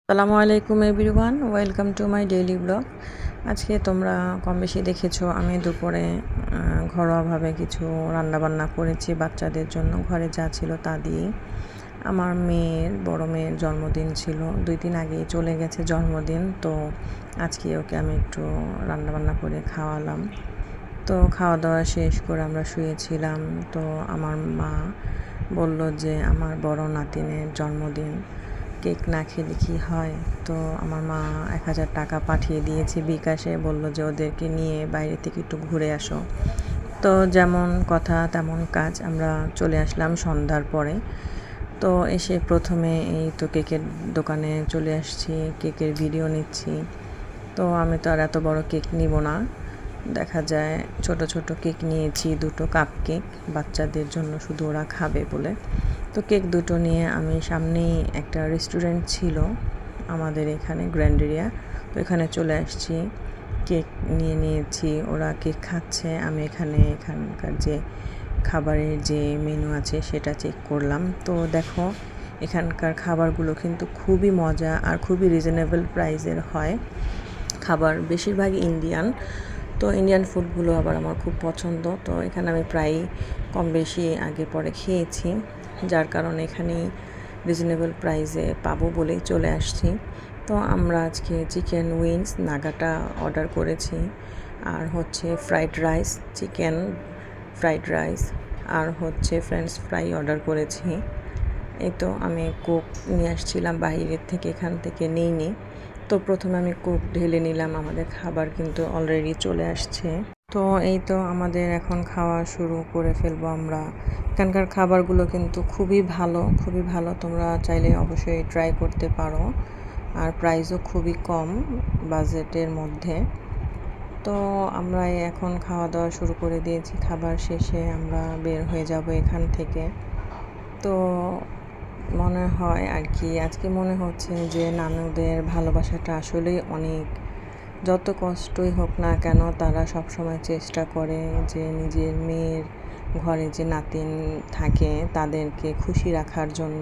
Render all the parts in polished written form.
আসসালামু আলাইকুম everyone, welcome to my daily blog. আজকে তোমরা কম বেশি দেখেছো আমি দুপুরে ঘরোয়াভাবে কিছু রান্নাবান্না করেছি বাচ্চাদের জন্য। ঘরে যা ছিল তা দিয়েই। আমার বড় মেয়ের জন্মদিন ছিল, 2 দিন আগেই চলে গেছে জন্মদিন। তো আজকে ওকে আমি একটু রান্নাবান্না করে খাওয়ালাম। তো খাওয়া দাওয়া শেষ করে আমরা শুয়েছিলাম। তো আমার মা বলল যে আমার বড় নাতিনের জন্মদিন, কেক না খেলে কি হয়। তো আমার মা 1000 টাকা পাঠিয়ে দিয়েছে বিকাশে, বলল যে ওদেরকে নিয়ে বাইরে থেকে একটু ঘুরে আসো। তো যেমন কথা তেমন কাজ, আমরা চলে আসলাম সন্ধ্যার পরে। তো এসে প্রথমে এই তো কেকের দোকানে চলে আসছি, কেকের ভিডিও নিচ্ছি। তো আমি তো আর এত বড় কেক নিব না, দেখা যায় ছোট ছোট কেক নিয়েছি, 2টো কাপ কেক বাচ্চাদের জন্য, শুধু ওরা খাবে বলে। তো কেক 2টো নিয়ে আমি সামনেই একটা রেস্টুরেন্ট ছিল আমাদের এখানে গ্র্যান্ড এরিয়া, তো এখানে চলে আসছি। কেক নিয়েছি, ওরা কেক খাচ্ছে, আমি এখানকার যে খাবারের যে মেনু আছে সেটা চেক করলাম। তো দেখো এখানকার খাবারগুলো কিন্তু খুবই মজা আর খুবই রিজনেবল প্রাইসের হয় খাবার, বেশিরভাগই ইন্ডিয়ান। তো ইন্ডিয়ান ফুডগুলো আবার আমার খুব পছন্দ। তো এখানে আমি প্রায় কম বেশি আগে পরে খেয়েছি, যার কারণে এখানেই রিজনেবল প্রাইসে পাবো বলেই চলে আসছি। তো আমরা আজকে চিকেন উইংস নাগাটা অর্ডার করেছি, আর হচ্ছে fried rice, chicken fried rice, আর হচ্ছে ফ্রেঞ্চ ফ্রাই অর্ডার করেছি। এই তো আমি কোক নিয়ে আসছিলাম বাইরের থেকে, এখান থেকে নিইনি। তো প্রথমে আমি কোক ঢেলে নিলাম, আমাদের খাবার কিন্তু অলরেডি চলে আসছে। তো এই তো আমাদের এখন খাওয়া শুরু করে ফেলবো আমরা। এখানকার খাবারগুলো কিন্তু খুবই ভালো, খুবই ভালো, তোমরা চাইলে অবশ্যই ট্রাই করতে পারো। আর প্রাইসও খুবই কম, বাজেটের মধ্যে। তো আমরা এখন খাওয়া দাওয়া শুরু করে দিয়েছি, খাবার শেষে আমরা বের হয়ে যাব এখান থেকে। তো মনে হয় আর কি, আজকে মনে হচ্ছে যে নানুদের ভালোবাসাটা আসলেই অনেক। যত কষ্টই হোক না কেন, তারা সবসময় চেষ্টা করে যে নিজের মেয়ের ঘরে যে নাতিন থাকে তাদেরকে খুশি রাখার জন্য।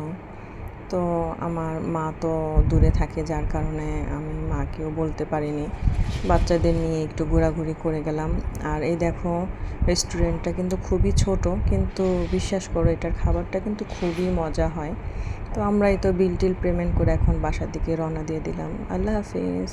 তো আমার মা তো দূরে থাকে, যার কারণে আমি মাকেও বলতে পারিনি, বাচ্চাদের নিয়ে একটু ঘোরাঘুরি করে গেলাম। আর এই দেখো রেস্টুরেন্টটা কিন্তু খুবই ছোট, কিন্তু বিশ্বাস করো এটার খাবারটা কিন্তু খুবই মজা হয়। তো আমরা এই তো বিল টিল পেমেন্ট করে এখন বাসার দিকে রওনা দিয়ে দিলাম। আল্লাহ হাফিজ।